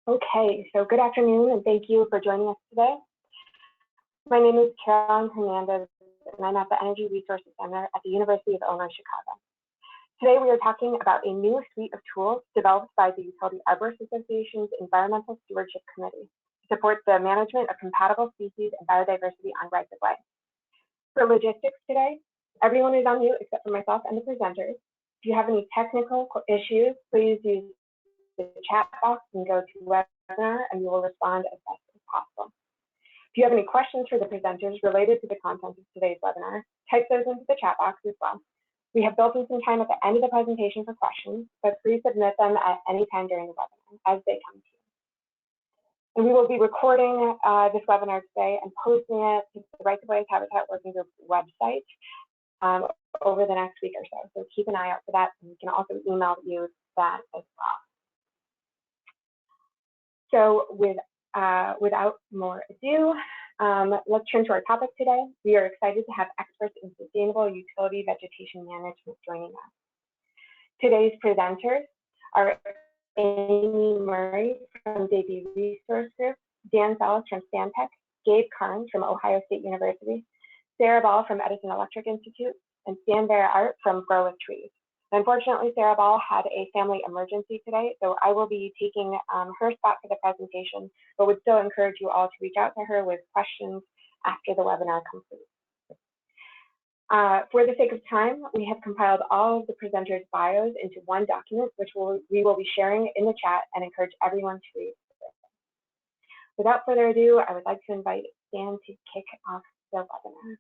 Okay, so good afternoon and thank you for joining us today. My name is Hernandez and I'm at the Energy Resources Center at the University of Illinois, Chicago. Today we are talking about a new suite of tools developed by the Utility Arborist Association's Environmental Stewardship Committee to support the management of compatible species and biodiversity on rights-of-way. For logistics today, everyone is on mute except for myself and the presenters. If you have any technical issues, please use the chat box and go to webinar and we will respond as best as possible. If you have any questions for the presenters related to the content of today's webinar, type those into the chat box as well. We have built in some time at the end of the presentation for questions, but please submit them at any time during the webinar as they come to you. And we will be recording this webinar today and posting it to the Rights of Way Habitat Working Group website over the next week or so. So keep an eye out for that, and we can also email you that as well. So without more ado, let's turn to our topic today. We are excited to have experts in sustainable utility vegetation management joining us. Today's presenters are Amy Murray from Davey Resource Group, Dan Salas from Stantec, Gabe Karns from Ohio State University, Sarah Ball from Edison Electric Institute, and Vera-Art from Grow with Trees. Unfortunately, Sarah Ball had a family emergency today, so I will be taking her spot for the presentation, but would still encourage you all to reach out to her with questions after the webinar completes. For the sake of time, we have compiled all of the presenters' bios into one document, which we will be sharing in the chat and encourage everyone to read. Without further ado, I would like to invite Dan to kick off the webinar.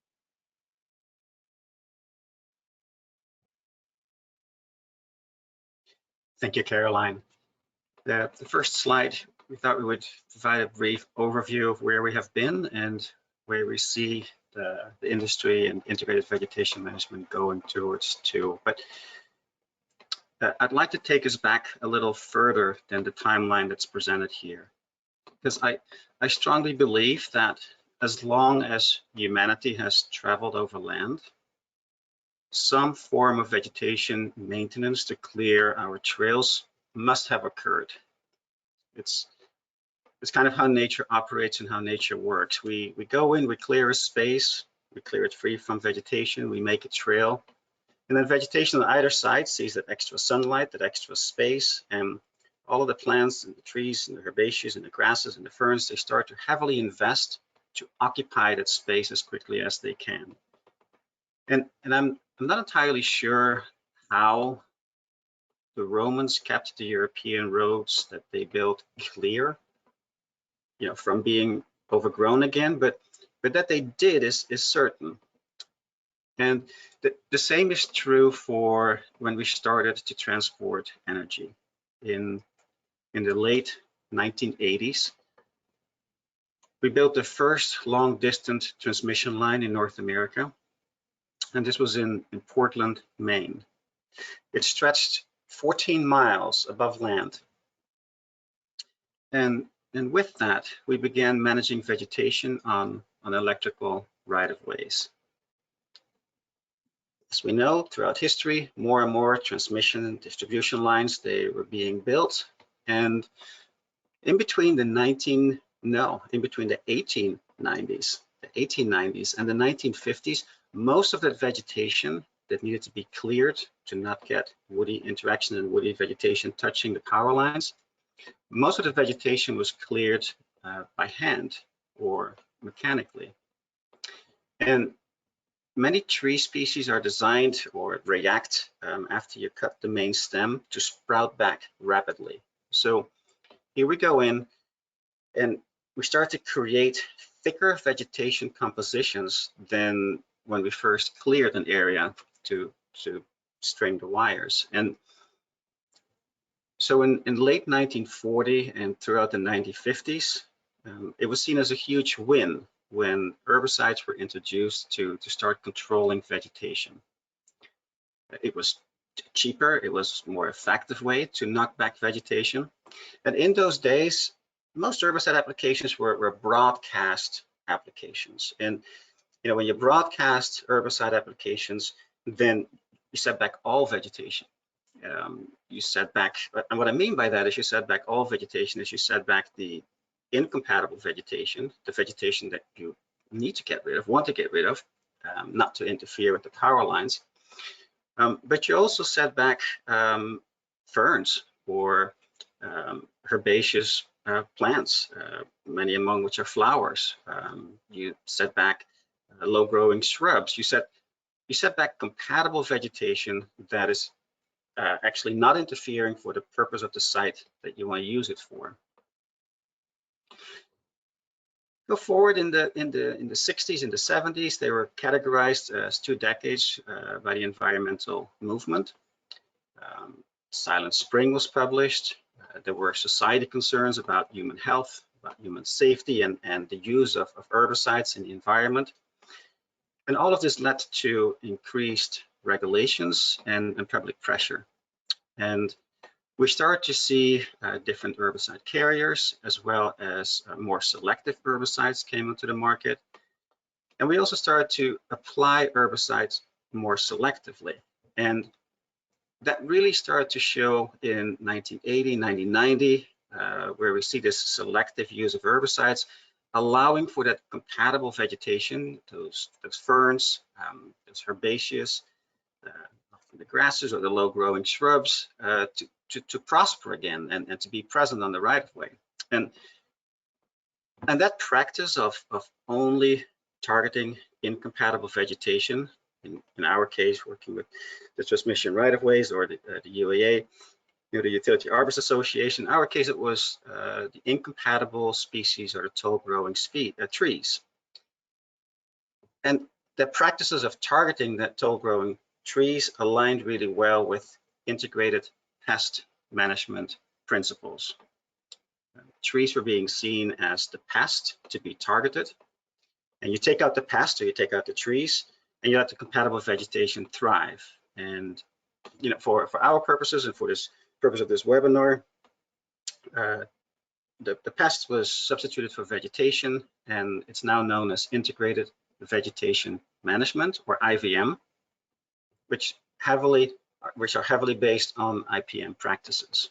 Thank you, Caroline. The first slide, we thought we would provide a brief overview of where we have been and where we see the industry and integrated vegetation management going towards too. But I'd like to take us back a little further than the timeline that's presented here, because I strongly believe that as long as humanity has traveled over land, some form of vegetation maintenance to clear our trails must have occurred. It's kind of how nature operates and how nature works. We go in, we clear a space, we clear it free from vegetation, we make a trail, and then vegetation on either side sees that extra sunlight, that extra space, and all of the plants and the trees and the herbaceous and the grasses and the ferns, they start to heavily invest to occupy that space as quickly as they can. And I'm not entirely sure how the Romans kept the European roads that they built clear, from being overgrown again, but that they did is certain. And the same is true for when we started to transport energy in the late 1980s. We built the first long-distance transmission line in North America, and this was in Portland, Maine. It stretched 14 miles above land. And with that, we began managing vegetation on electrical right-of-ways. As we know, throughout history, more and more transmission and distribution lines, they were being built. And in between the 1890s and the 1950s, most of that vegetation that needed to be cleared to not get woody interaction and woody vegetation touching the power lines, most of the vegetation was cleared by hand or mechanically. And many tree species are designed or react after you cut the main stem to sprout back rapidly. So here we go in and we start to create thicker vegetation compositions than when we first cleared an area to string the wires. And so in late 1940 and throughout the 1950s, it was seen as a huge win when herbicides were introduced to start controlling vegetation. It was cheaper, it was a more effective way to knock back vegetation. And in those days, most herbicide applications were broadcast applications. And when you broadcast herbicide applications, then you set back all vegetation. you set back, and what I mean by that is you set back all vegetation, is you set back the incompatible vegetation, the vegetation that you need to get rid of, want to get rid of, not to interfere with the power lines. But you also set back ferns or herbaceous plants, many among which are flowers. You set back low-growing shrubs. You set back compatible vegetation that is actually not interfering for the purpose of the site that you want to use it for. Go forward in the 60s, in the 70s, they were categorized as 2 decades by the environmental movement. Silent Spring was published. There were society concerns about human health, about human safety, and the use of herbicides in the environment. And all of this led to increased regulations and public pressure. And we start to see different herbicide carriers, as well as more selective herbicides came into the market. And we also started to apply herbicides more selectively. And that really started to show in 1980, 1990, where we see this selective use of herbicides, allowing for that compatible vegetation, those ferns, those herbaceous, often the grasses or the low-growing shrubs, to prosper again and to be present on the right-of-way. And that practice of only targeting incompatible vegetation, in our case, working with the transmission right-of-ways or the UAA, the Utility Arborist Association. In our case, it was the incompatible species or the tall-growing trees. And the practices of targeting that tall-growing trees aligned really well with integrated pest management principles. Trees were being seen as the pest to be targeted, and you take out the pest, or you take out the trees, and you let the compatible vegetation thrive. And for our purposes and for this purpose of this webinar, the pest was substituted for vegetation, and it's now known as integrated vegetation management, or IVM, which are heavily based on IPM practices.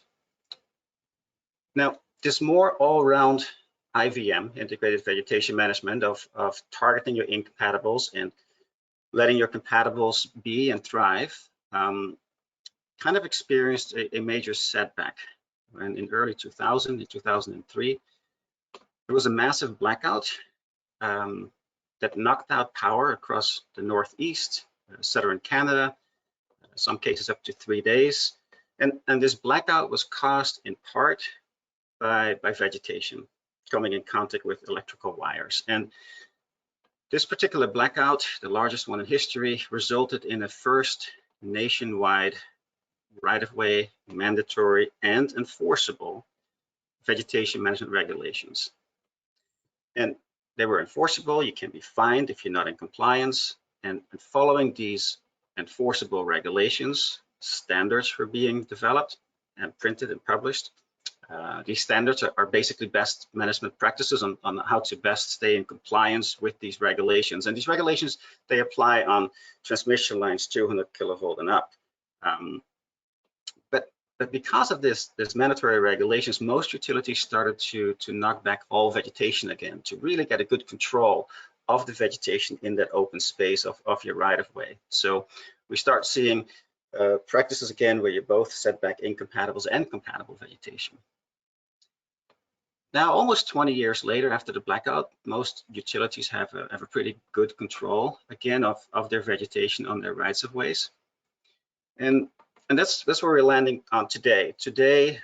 Now, this more all-round IVM, integrated vegetation management, of targeting your incompatibles and letting your compatibles be and thrive, kind of experienced a major setback. And in early 2000, in 2003, there was a massive blackout that knocked out power across the Northeast, southern Canada, some cases up to 3 days. And this blackout was caused in part by vegetation coming in contact with electrical wires. And this particular blackout, the largest one in history, resulted in a first nationwide right-of-way, mandatory, and enforceable vegetation management regulations. And they were enforceable. You can be fined if you're not in compliance. And following these enforceable regulations, standards were being developed and printed and published. These standards are basically best management practices on how to best stay in compliance with these regulations. And these regulations, they apply on transmission lines 200 kilovolt and up. But because of this mandatory regulations, most utilities started to knock back all vegetation again, to really get a good control of the vegetation in that open space of your right-of-way. So we start seeing practices again where you both set back incompatibles and compatible vegetation. Now, almost 20 years later, after the blackout, most utilities have a pretty good control again of their vegetation on their rights-of-ways. And that's where we're landing on today. Today,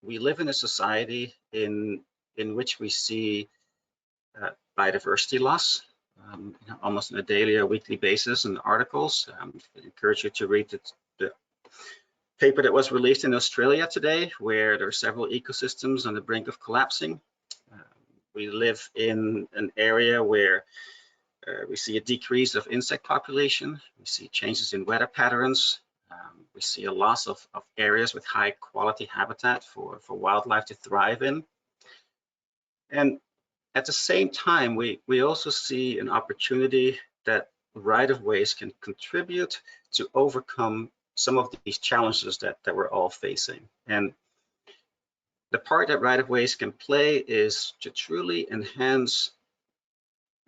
we live in a society in which we see biodiversity loss, almost on a daily or weekly basis in articles. I encourage you to read the paper that was released in Australia today, where there are several ecosystems on the brink of collapsing. We live in an area where we see a decrease of insect population. We see changes in weather patterns. We see a loss of areas with high quality habitat for wildlife to thrive in. And at the same time, we also see an opportunity that right-of-ways can contribute to overcome some of these challenges that we're all facing. And the part that right-of-ways can play is to truly enhance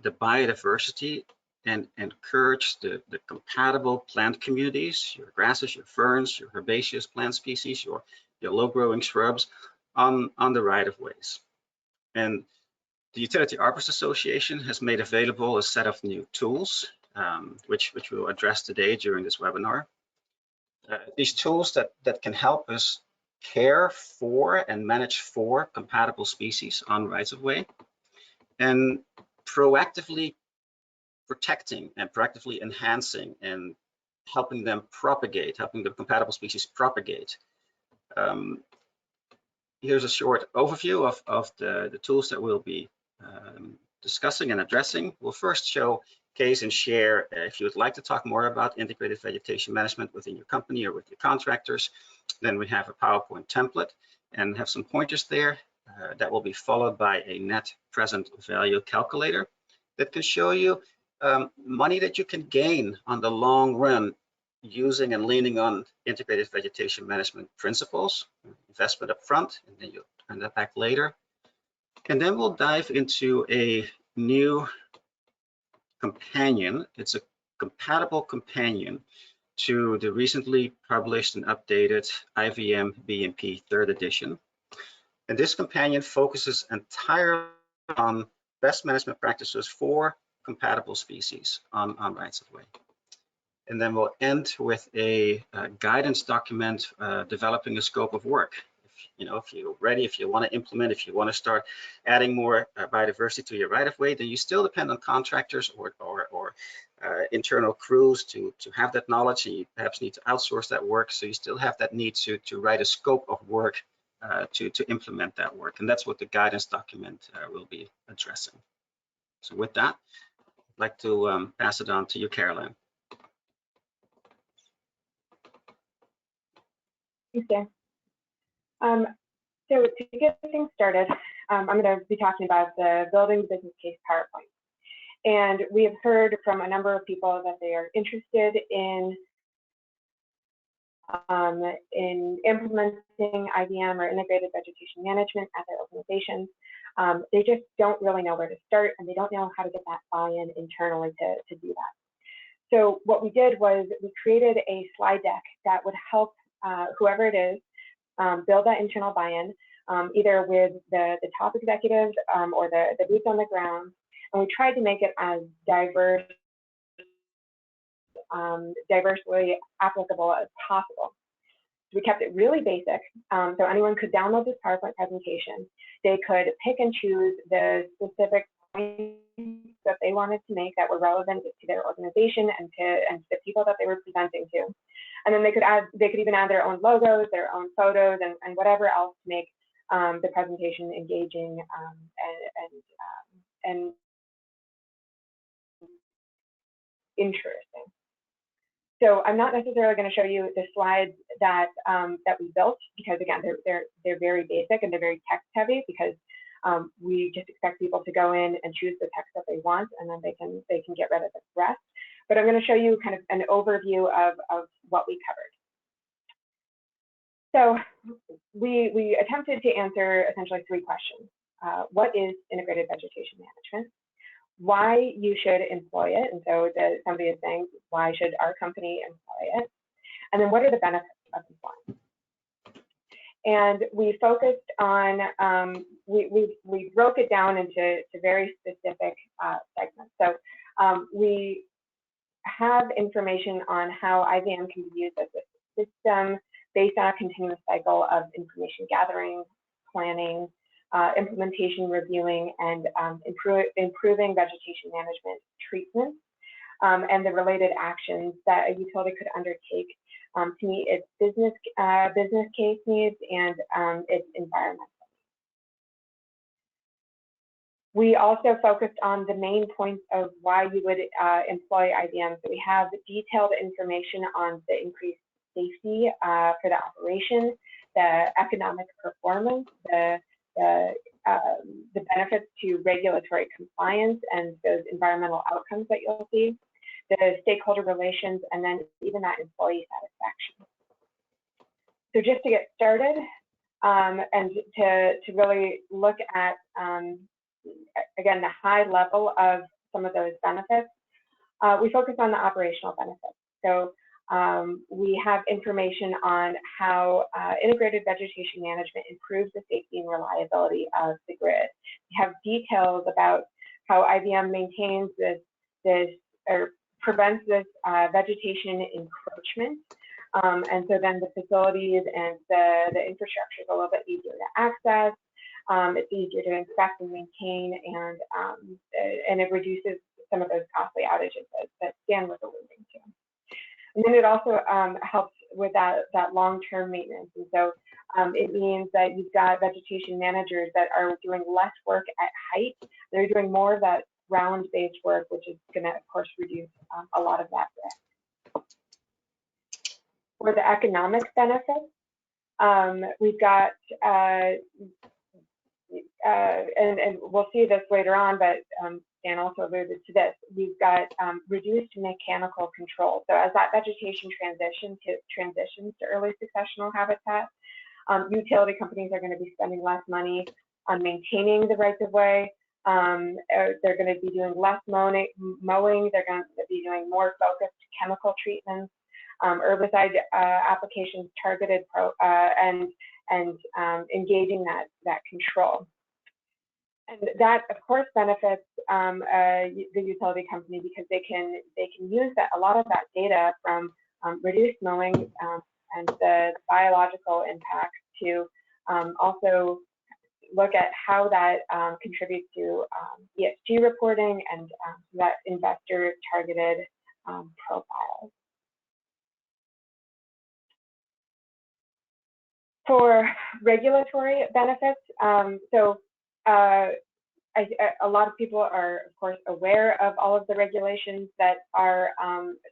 the biodiversity and encourage the compatible plant communities, your grasses, your ferns, your herbaceous plant species, your low-growing shrubs on the right-of-ways. And the Utility Arborist Association has made available a set of new tools, which we'll address today during this webinar. These tools that can help us care for and manage for compatible species on rights-of-way, and proactively protecting and proactively enhancing and helping them propagate, helping the compatible species propagate. Here's a short overview of the tools that we'll be discussing and addressing. We'll first showcase and share, if you would like to talk more about integrated vegetation management within your company or with your contractors, then we have a PowerPoint template and have some pointers there that will be followed by a net present value calculator that can show you money that you can gain on the long run using and leaning on integrated vegetation management principles, investment up front, and then you'll turn that back later. And then we'll dive into a new companion. It's a compatible companion to the recently published and updated IVM BMP 3rd edition. And this companion focuses entirely on best management practices for compatible species on rights-of-way. And then we'll end with a guidance document developing a scope of work. If you're ready, if you want to implement, if you want to start adding more biodiversity to your right-of-way, then you still depend on contractors or internal crews to have that knowledge, and you perhaps need to outsource that work. So you still have that need to write a scope of work to implement that work. And that's what the guidance document will be addressing. So with that, I'd like to pass it on to you, Caroline. Thanks, Dan. So to get things started, I'm going to be talking about the building business case PowerPoint. And we have heard from a number of people that they are interested in implementing IVM or integrated vegetation management at their organizations. They just don't really know where to start, and they don't know how to get that buy-in internally to do that. So what we did was we created a slide deck that would help whoever it is build that internal buy-in, either with the top executives or the boots on the ground. And we tried to make it as diversely applicable as possible. So we kept it really basic, so anyone could download this PowerPoint presentation. They could pick and choose the specific points that they wanted to make that were relevant to their organization and to the people that they were presenting to. And then they could even add their own logos, their own photos, and whatever else to make the presentation engaging and interesting. So I'm not necessarily going to show you the slides that we built, because again, they're very basic and they're very text heavy, because we just expect people to go in and choose the text that they want, and then they can get rid of the rest. But I'm going to show you kind of an overview of what we covered. So we attempted to answer essentially 3 questions. What is integrated vegetation management? Why you should employ it? And so somebody is saying, why should our company employ it? And then what are the benefits of employing? And we focused on, we broke it down into very specific segments. So we have information on how IVM can be used as a system based on a continuous cycle of information gathering, planning, implementation, reviewing, and improving vegetation management treatments, and the related actions that a utility could undertake to meet its business case needs and its environmental. We also focused on the main points of why you would employ IVM. So we have detailed information on the increased safety for the operation, the economic performance, the benefits to regulatory compliance and those environmental outcomes that you'll see, the stakeholder relations, and then even that employee satisfaction. So just to get started, and to really look at, again, the high level of some of those benefits, we focus on the operational benefits. So we have information on how integrated vegetation management improves the safety and reliability of the grid. We have details about how IBM maintains this or prevents this vegetation encroachment. And so then the facilities and the infrastructure is a little bit easier to access. It's easier to inspect and maintain, and it reduces some of those costly outages that Stan was alluding to. And then it also helps with that long-term maintenance. And so it means that you've got vegetation managers that are doing less work at height. They're doing more of that ground-based work, which is going to, of course, reduce a lot of that risk. For the economic benefits, we've got, and we'll see this later on, but Dan also alluded to this, we've got reduced mechanical control. So as that vegetation transitions to early successional habitat, utility companies are going to be spending less money on maintaining the rights of way. They're going to be doing less mowing. They're going to be doing more focused chemical treatments, herbicide applications, targeted and engaging that control. And that, of course, benefits the utility company because they can use a lot of that data from reduced mowing and the biological impact to also look at how that contributes to ESG reporting and that investor targeted profiles. For regulatory benefits, a lot of people are, of course, aware of all of the regulations that are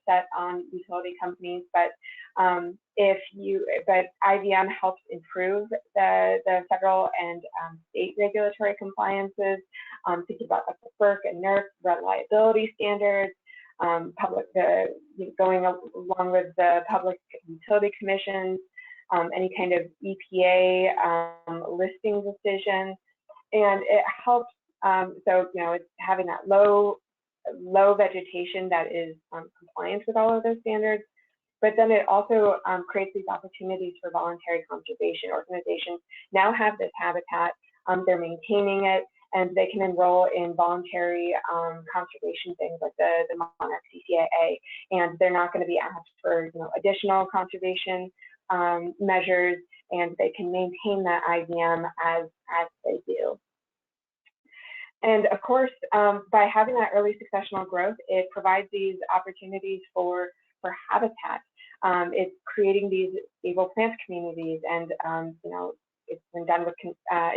set on utility companies, but IVM helps improve the federal and state regulatory compliances. Think about the FERC and NERC reliability standards, going along with the public utility commissions, any kind of EPA listing decision, and it helps. So it's having that low vegetation that is compliant with all of those standards, but then it also creates these opportunities for voluntary conservation. Organizations now have this habitat, they're maintaining it, and they can enroll in voluntary conservation things like the Monarch CCAA, and they're not going to be asked for additional conservation measures, and they can maintain that IVM as they do. And of course, by having that early successional growth, it provides these opportunities for habitat. It's creating these stable plant communities, and it's been done with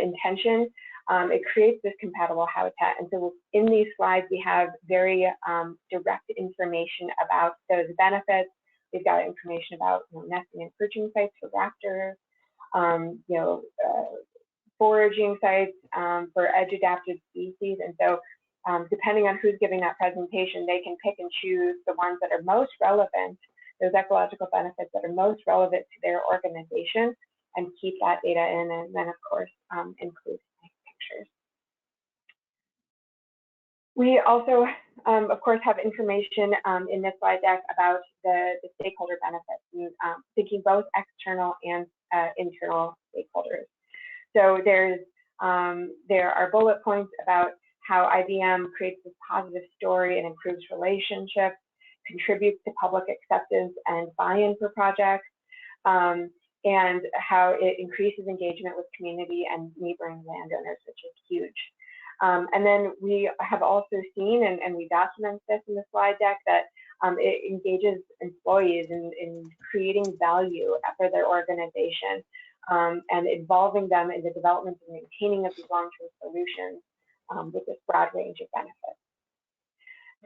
intention. It creates this compatible habitat. And so in these slides, we have very direct information about those benefits. We've got information about nesting and perching sites for raptors, foraging sites for edge-adapted species. And so depending on who's giving that presentation, they can pick and choose the ones that are most relevant, those ecological benefits that are most relevant to their organization, and keep that data in, and then, of course, include pictures. We also, of course, have information in this slide deck about the stakeholder benefits, and thinking both external and internal stakeholders. So there are bullet points about how IBM creates this positive story and improves relationships, contributes to public acceptance and buy-in for projects, and how it increases engagement with community and neighboring landowners, which is huge. And then we have also seen, and we document this in the slide deck, that it engages employees in creating value for their organization, and involving them in the development and maintaining of these long-term solutions with this broad range of benefits.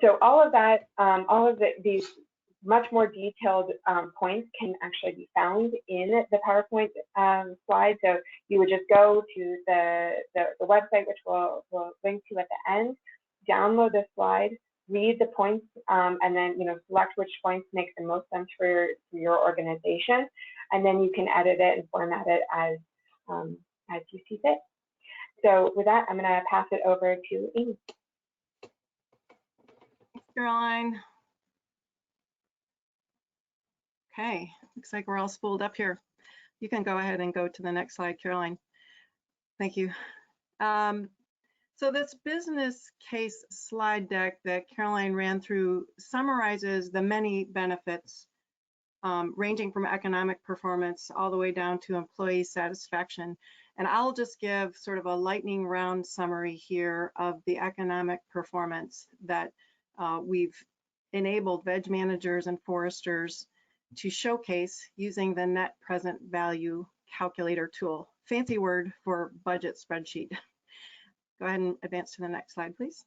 So all of that, these much more detailed points can actually be found in the PowerPoint slide. So you would just go to the website, which we'll link to at the end, download this slide, read the points and then select which points make the most sense for your organization, and then you can edit it and format it as you see fit. So with that, I'm going to pass it over to Amy. Thanks, Caroline. Okay, looks like we're all spooled up here. You can go ahead and go to the next slide, Caroline. Thank you. So this business case slide deck that Caroline ran through summarizes the many benefits ranging from economic performance all the way down to employee satisfaction. And I'll just give sort of a lightning round summary here of the economic performance that we've enabled veg managers and foresters to showcase using the net present value calculator tool. Fancy word for budget spreadsheet. Go ahead and advance to the next slide, please.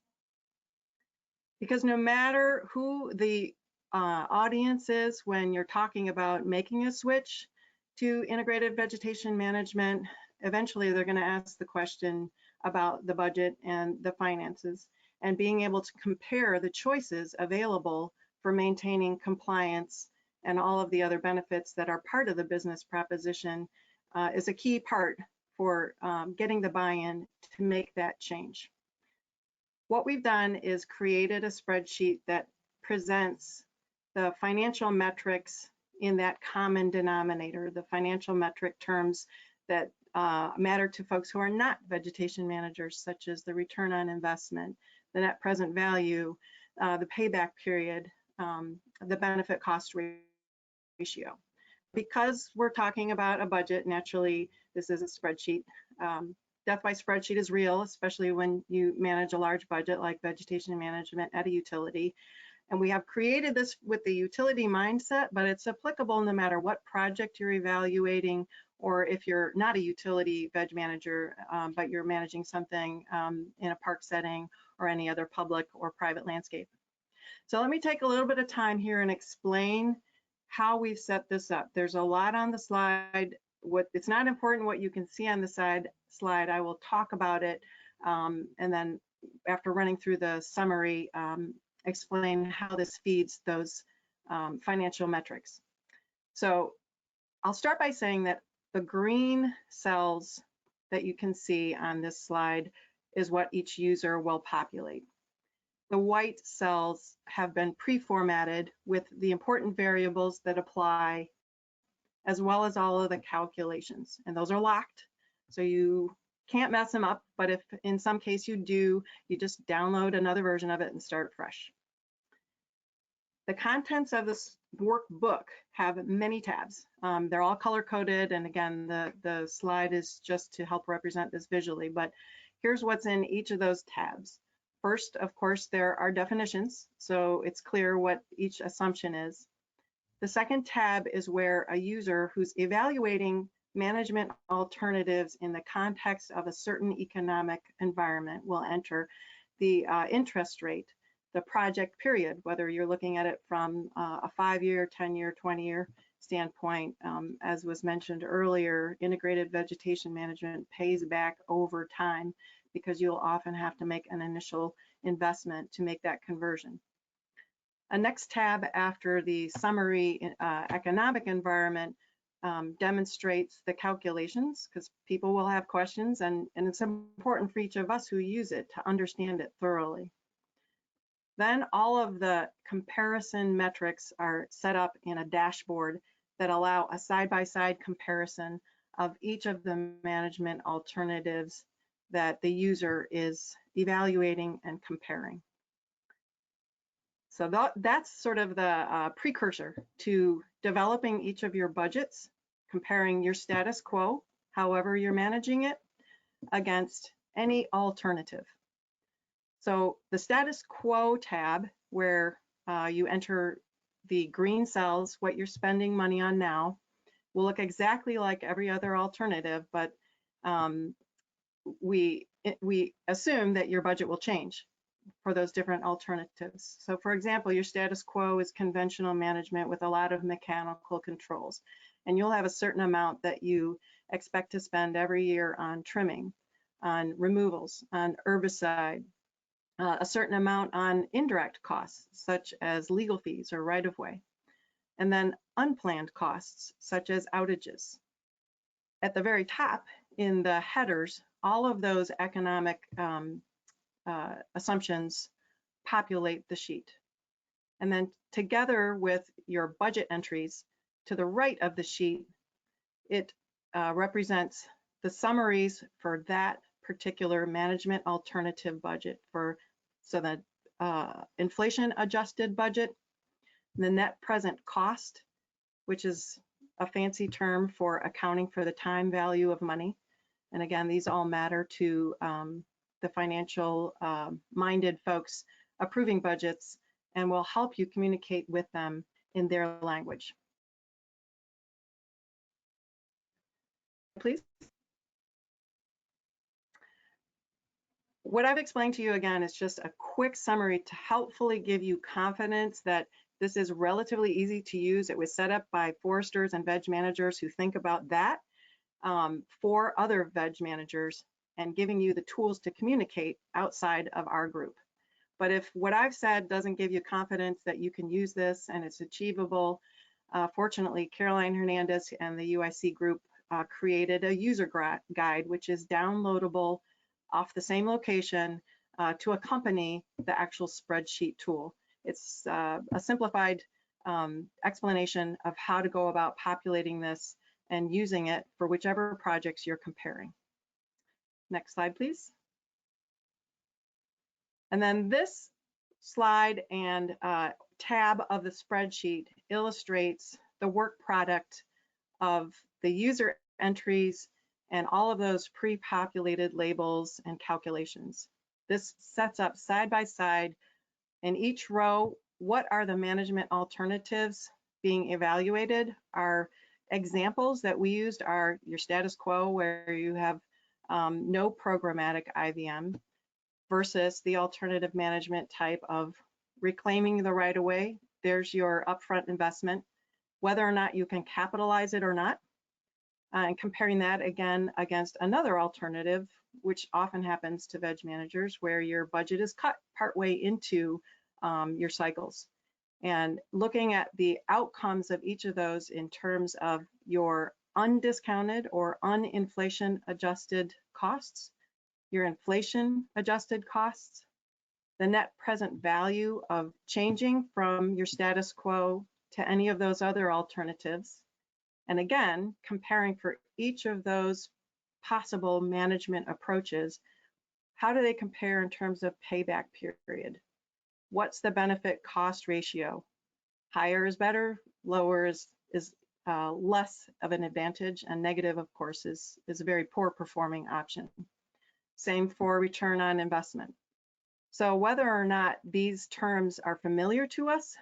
Because no matter who the audience is when you're talking about making a switch to integrated vegetation management, eventually they're going to ask the question about the budget and the finances, and being able to compare the choices available for maintaining compliance and all of the other benefits that are part of the business proposition is a key part for getting the buy-in to make that change. What we've done is created a spreadsheet that presents the financial metrics in that common denominator, the financial metric terms that matter to folks who are not vegetation managers, such as the return on investment, the net present value, the payback period, the benefit cost ratio. Because we're talking about a budget, naturally, this is a spreadsheet. Death by spreadsheet is real, especially when you manage a large budget like vegetation management at a utility. And we have created this with the utility mindset, but it's applicable no matter what project you're evaluating, or if you're not a utility veg manager, but you're managing something in a park setting or any other public or private landscape. So let me take a little bit of time here and explain how we've set this up. There's a lot on the slide. It's not important what you can see on the slide. I will talk about it, and then after running through the summary, explain how this feeds those financial metrics. So I'll start by saying that the green cells that you can see on this slide is what each user will populate. The white cells have been pre-formatted with the important variables that apply, as well as all of the calculations. And those are locked, so you can't mess them up, but if in some case you do, you just download another version of it and start fresh. The contents of this workbook have many tabs. They're all color-coded, and again, the slide is just to help represent this visually, but here's what's in each of those tabs. First, of course, there are definitions, so it's clear what each assumption is. The second tab is where a user who's evaluating management alternatives in the context of a certain economic environment will enter the interest rate, the project period, whether you're looking at it from a 5-year, 10-year, 20-year standpoint. As was mentioned earlier, integrated vegetation management pays back over time, because you'll often have to make an initial investment to make that conversion. A next tab after the summary economic environment demonstrates the calculations, because people will have questions, and it's important for each of us who use it to understand it thoroughly. Then all of the comparison metrics are set up in a dashboard that allow a side-by-side comparison of each of the management alternatives that the user is evaluating and comparing. So that's sort of the precursor to developing each of your budgets, comparing your status quo, however you're managing it, against any alternative. So the status quo tab, where you enter the green cells, what you're spending money on now, will look exactly like every other alternative, but we assume that your budget will change for those different alternatives. So for example, your status quo is conventional management with a lot of mechanical controls, and you'll have a certain amount that you expect to spend every year on trimming, on removals, on herbicide, a certain amount on indirect costs, such as legal fees or right-of-way, and then unplanned costs, such as outages. At the very top in the headers, all of those economic assumptions populate the sheet. And then together with your budget entries to the right of the sheet, it represents the summaries for that particular management alternative budget so the inflation adjusted budget, the net present cost, which is a fancy term for accounting for the time value of money. And again, these all matter to the financial minded folks approving budgets and will help you communicate with them in their language. Please. What I've explained to you again is just a quick summary to helpfully give you confidence that this is relatively easy to use. It was set up by foresters and veg managers who think about that for other veg managers and giving you the tools to communicate outside of our group. But if what I've said doesn't give you confidence that you can use this and it's achievable, fortunately, Caroline Hernandez and the UIC group created a user guide, which is downloadable off the same location to accompany the actual spreadsheet tool. It's a simplified explanation of how to go about populating this and using it for whichever projects you're comparing. Next slide, please. And then this slide and tab of the spreadsheet illustrates the work product of the user entries and all of those pre-populated labels and calculations. This sets up side by side in each row, what are the management alternatives being evaluated? Our examples that we used are your status quo, where you have no programmatic IVM, versus the alternative management type of reclaiming the right of way. There's your upfront investment, whether or not you can capitalize it or not, and comparing that again against another alternative, which often happens to veg managers, where your budget is cut partway into your cycles. And looking at the outcomes of each of those in terms of your undiscounted or uninflation adjusted costs, your inflation adjusted costs, the net present value of changing from your status quo to any of those other alternatives. And again, comparing for each of those possible management approaches, how do they compare in terms of payback period? What's the benefit cost ratio? Higher is better, lower is less of an advantage, and negative, of course, is a very poor performing option. Same for return on investment. So whether or not these terms are familiar to us,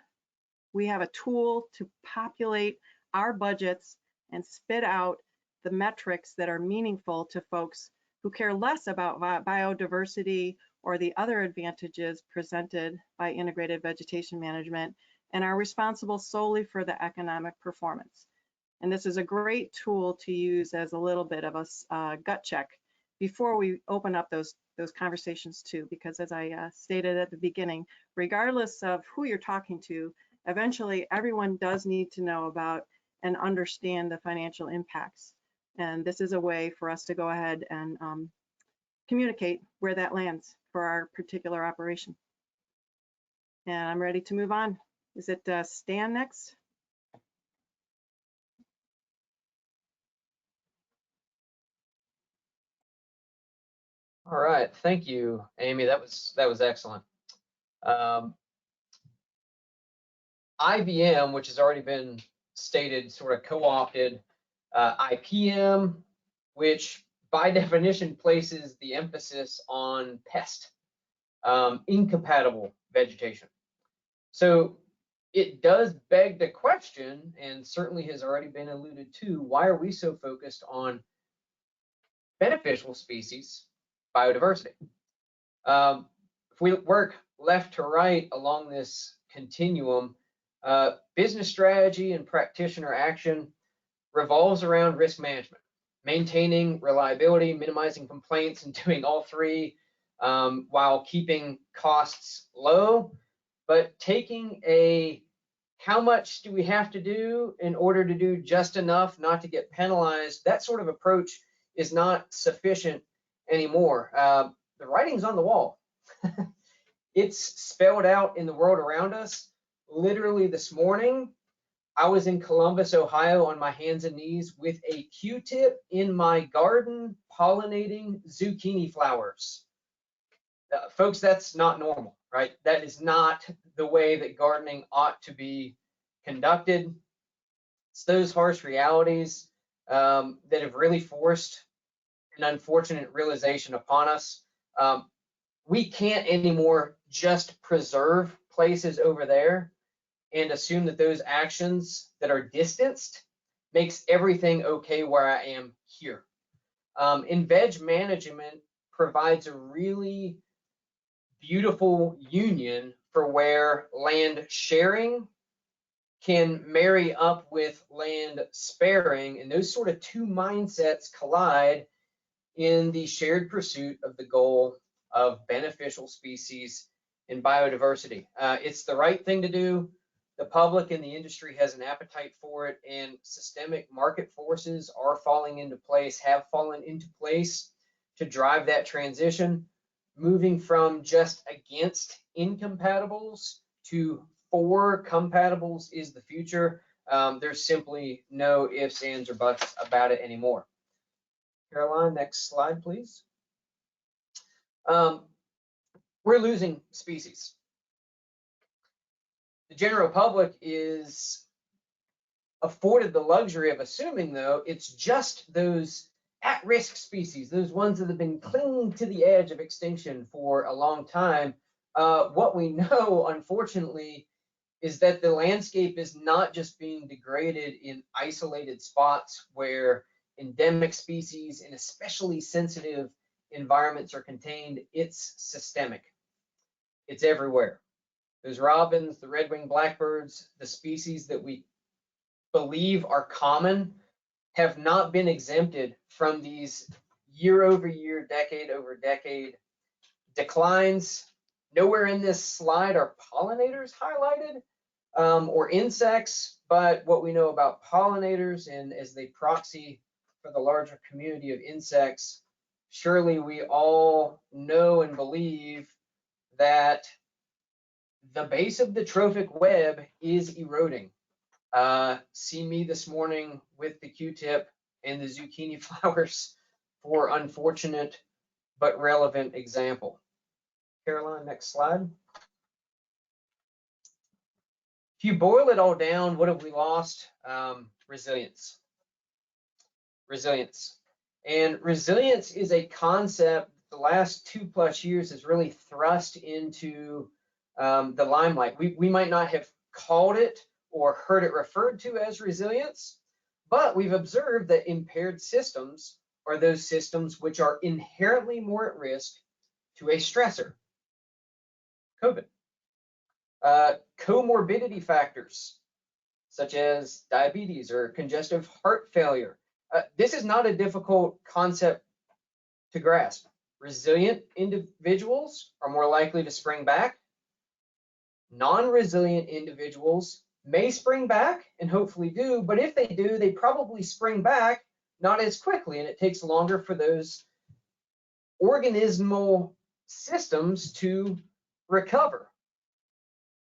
we have a tool to populate our budgets and spit out the metrics that are meaningful to folks who care less about biodiversity or the other advantages presented by integrated vegetation management and are responsible solely for the economic performance. And this is a great tool to use as a little bit of a gut check before we open up those conversations too, because as I stated at the beginning, regardless of who you're talking to, eventually everyone does need to know about and understand the financial impacts. And this is a way for us to go ahead and communicate where that lands for our particular operation. And I'm ready to move on. Is it Stan next? All right, thank you, Amy. That was excellent. IVM, which has already been stated, sort of co-opted IPM, which by definition places the emphasis on pest, incompatible vegetation. So it does beg the question, and certainly has already been alluded to, why are we so focused on beneficial species biodiversity? If we work left to right along this continuum, business strategy and practitioner action revolves around risk management, maintaining reliability, minimizing complaints, and doing all three while keeping costs low, but taking a how much do we have to do in order to do just enough not to get penalized, that sort of approach is not sufficient anymore. The writing's on the wall. It's spelled out in the world around us. Literally this morning, I was in Columbus, Ohio on my hands and knees with a Q-tip in my garden pollinating zucchini flowers. Folks, that's not normal, right? That is not the way that gardening ought to be conducted. It's those harsh realities that have really forced an unfortunate realization upon us. We can't anymore just preserve places over there and assume that those actions that are distanced makes everything okay where I am here. In veg management provides a really beautiful union for where land sharing can marry up with land sparing, and those sort of two mindsets collide in the shared pursuit of the goal of beneficial species and biodiversity. It's the right thing to do. The public and the industry has an appetite for it, and systemic market forces are falling into place, have fallen into place to drive that transition, moving from just against incompatibles to for compatibles is the future. There's simply no ifs, ands, or buts about it anymore. Caroline, next slide, please. We're losing species. The general public is afforded the luxury of assuming, though, it's just those at-risk species, those ones that have been clinging to the edge of extinction for a long time. What we know, unfortunately, is that the landscape is not just being degraded in isolated spots where endemic species and especially sensitive environments are contained. It's systemic. It's everywhere. Those robins, the red-winged blackbirds, the species that we believe are common have not been exempted from these year-over-year, decade-over-decade declines. Nowhere in this slide are pollinators highlighted or insects, but what we know about pollinators and as they proxy for the larger community of insects, surely we all know and believe that the base of the trophic web is eroding. See me this morning with the Q-tip and the zucchini flowers for unfortunate but relevant example. Caroline, next slide. If you boil it all down, what have we lost? Resilience. Resilience. And resilience is a concept the last 2+ years has really thrust into the limelight. We might not have called it or heard it referred to as resilience, but we've observed that impaired systems are those systems which are inherently more at risk to a stressor, COVID. Comorbidity factors such as diabetes or congestive heart failure. This is not a difficult concept to grasp. Resilient individuals are more likely to spring back. Non-resilient individuals may spring back and hopefully do, but if they do, they probably spring back not as quickly, and it takes longer for those organismal systems to recover.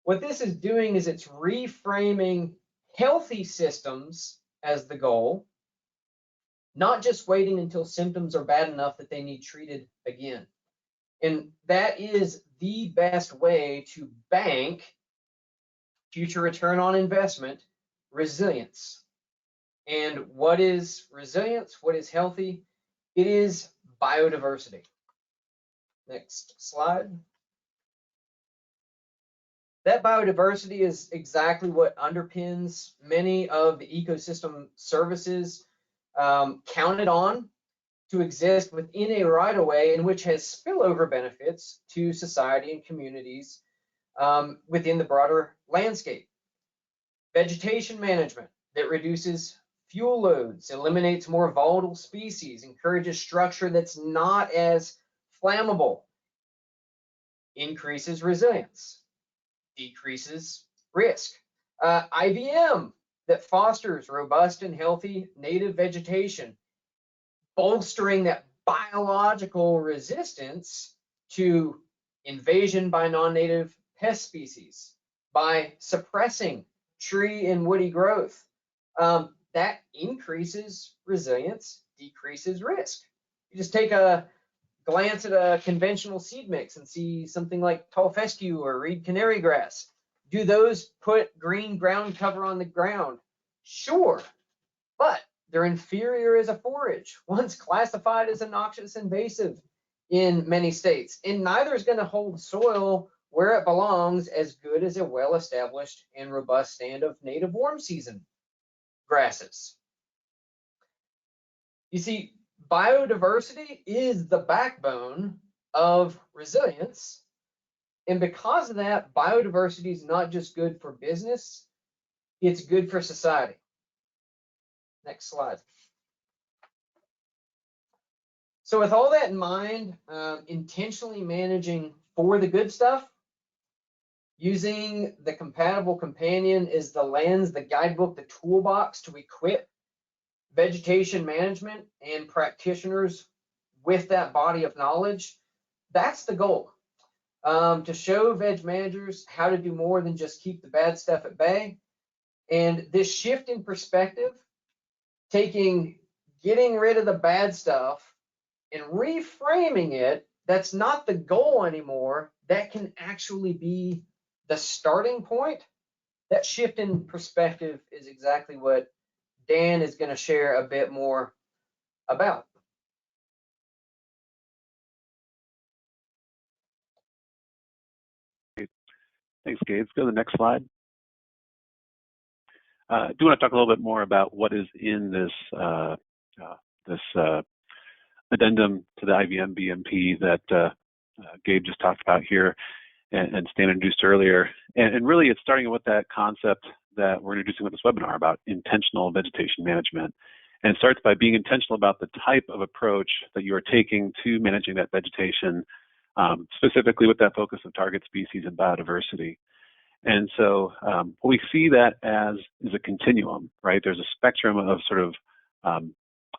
What this is doing is it's reframing healthy systems as the goal, not just waiting until symptoms are bad enough that they need treated again. And that is the best way to bank future return on investment, resilience. And what is resilience? What is healthy? It is biodiversity. Next slide. That biodiversity is exactly what underpins many of the ecosystem services counted on to exist within a right-of-way and which has spillover benefits to society and communities within the broader landscape. Vegetation management that reduces fuel loads, eliminates more volatile species, encourages structure that's not as flammable increases resilience, decreases risk. IVM, that fosters robust and healthy native vegetation, bolstering that biological resistance to invasion by non-native pest species, by suppressing tree and woody growth. That increases resilience, decreases risk. You just take a glance at a conventional seed mix and see something like tall fescue or reed canary grass. Do those put green ground cover on the ground? Sure, but they're inferior as a forage, once classified as a noxious invasive in many states, and neither is going to hold soil where it belongs as good as a well-established and robust stand of native warm season grasses. You see, biodiversity is the backbone of resilience, and because of that, biodiversity is not just good for business, it's good for society. Next slide. So with all that in mind, intentionally managing for the good stuff, using the compatible companion is the lens, the guidebook, the toolbox to equip vegetation management and practitioners with that body of knowledge. That's the goal, to show veg managers how to do more than just keep the bad stuff at bay. And this shift in perspective, getting rid of the bad stuff and reframing it, that's not the goal anymore. That can actually be the starting point. That shift in perspective is exactly what Dan is going to share a bit more about. Thanks, Gabe. Let's go to the next slide. I do want to talk a little bit more about what is in this addendum to the IVM BMP that Gabe just talked about here and Stan introduced earlier. And really, it's starting with that concept that we're introducing with this webinar about intentional vegetation management. And it starts by being intentional about the type of approach that you are taking to managing that vegetation, specifically with that focus of target species and biodiversity. And so we see that as is a continuum, right? There's a spectrum of sort of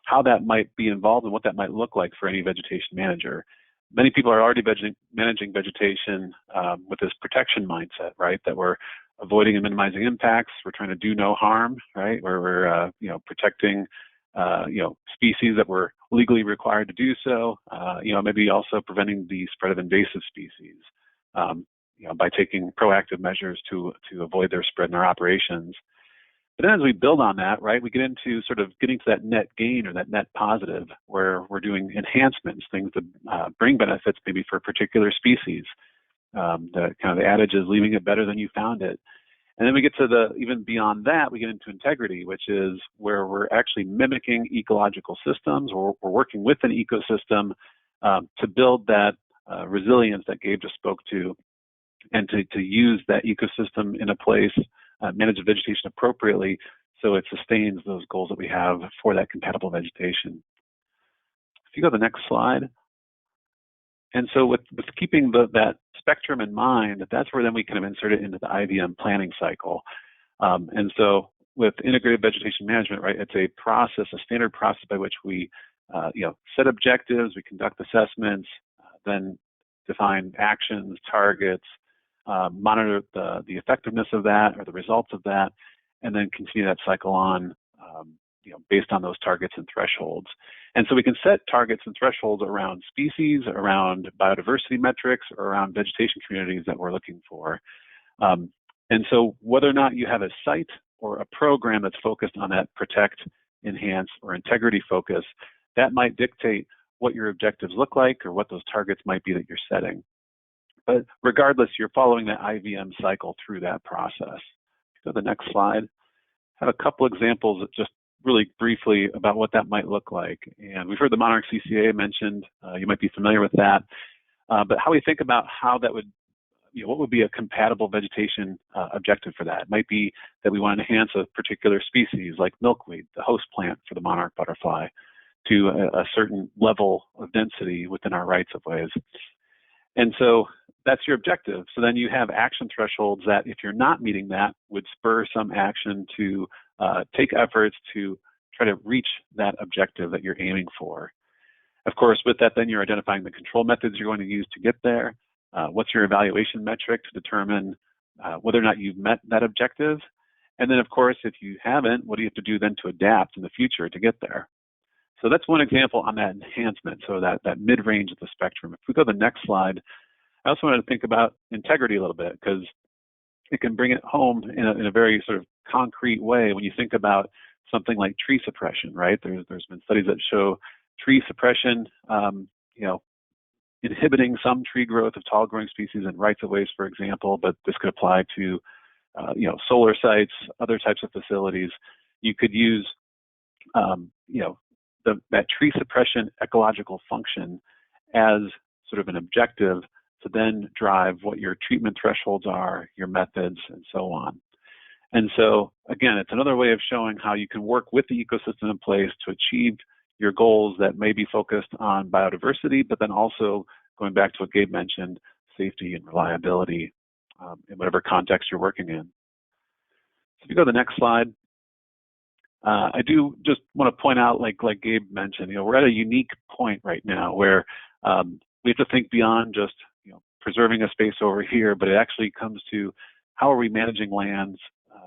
how that might be involved and what that might look like for any vegetation manager. Many people are already managing vegetation with this protection mindset, right? That we're avoiding and minimizing impacts. We're trying to do no harm, right? Where we're protecting species that we're legally required to do so. Maybe also preventing the spread of invasive species. By taking proactive measures to avoid their spread in our operations. But then as we build on that, right, we get into sort of getting to that net gain or that net positive where we're doing enhancements, things that bring benefits maybe for a particular species. The kind of the adage is leaving it better than you found it. And then we get to even beyond that, we get into integrity, which is where we're actually mimicking ecological systems, or we're working with an ecosystem to build that resilience that Gabe just spoke to, and to use that ecosystem in a place, manage the vegetation appropriately so it sustains those goals that we have for that compatible vegetation. If you go to the next slide. And so with keeping that spectrum in mind, that's where then we kind of insert it into the IVM planning cycle. And so with integrated vegetation management, right, it's a process, a standard process by which we set objectives, we conduct assessments, then define actions, targets, monitor the effectiveness of that or the results of that, and then continue that cycle on based on those targets and thresholds. And so we can set targets and thresholds around species, around biodiversity metrics, or around vegetation communities that we're looking for. And so whether or not you have a site or a program that's focused on that protect, enhance, or integrity focus, that might dictate what your objectives look like or what those targets might be that you're setting. But regardless, you're following that IVM cycle through that process. Go to the next slide. I have a couple examples just really briefly about what that might look like. And we've heard the Monarch CCA mentioned. You might be familiar with that. But how we think about how that would, what would be a compatible vegetation objective for that? It might be that we want to enhance a particular species like milkweed, the host plant for the monarch butterfly, to a certain level of density within our rights of ways. And so that's your objective. So then you have action thresholds that, if you're not meeting that, would spur some action to take efforts to try to reach that objective that you're aiming for. Of course, with that, then you're identifying the control methods you're going to use to get there. What's your evaluation metric to determine whether or not you've met that objective? And then, of course, if you haven't, what do you have to do then to adapt in the future to get there? So that's one example on that enhancement, so that mid-range of the spectrum. If we go to the next slide, I also wanted to think about integrity a little bit, because it can bring it home in a very sort of concrete way when you think about something like tree suppression, right? There's been studies that show tree suppression, inhibiting some tree growth of tall growing species in rights-of-ways, for example, but this could apply to, solar sites, other types of facilities. You could use, that tree suppression ecological function as sort of an objective to then drive what your treatment thresholds are, your methods, and so on. And so, again, it's another way of showing how you can work with the ecosystem in place to achieve your goals that may be focused on biodiversity, but then also, going back to what Gabe mentioned, safety and reliability in whatever context you're working in. So if you go to the next slide, I do just want to point out, like Gabe mentioned, we're at a unique point right now where we have to think beyond just preserving a space over here, but it actually comes to how are we managing lands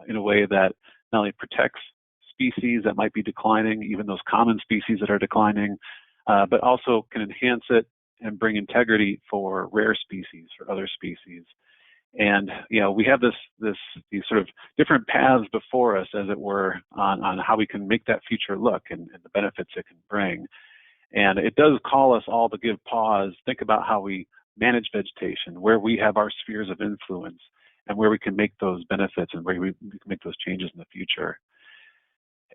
in a way that not only protects species that might be declining, even those common species that are declining, but also can enhance it and bring integrity for rare species, for other species. And we have these sort of different paths before us, as it were, on how we can make that future look and the benefits it can bring. And it does call us all to give pause, think about how we manage vegetation, where we have our spheres of influence, and where we can make those benefits and where we can make those changes in the future.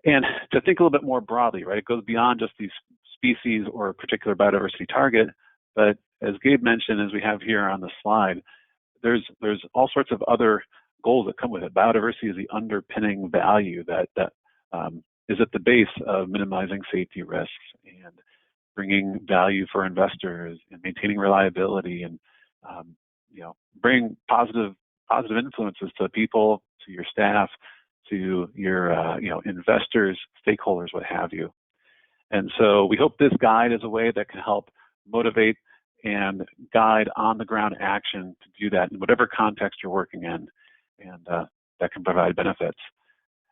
And to think a little bit more broadly, right? It goes beyond just these species or a particular biodiversity target, but as Gabe mentioned, as we have here on the slide, there's all sorts of other goals that come with it. Biodiversity is the underpinning value that is at the base of minimizing safety risks and bringing value for investors and maintaining reliability and bring positive influences to people, to your staff, to your investors, stakeholders, what have you. And so we hope this guide is a way that can help motivate and guide on-the-ground action to do that in whatever context you're working in, and that can provide benefits.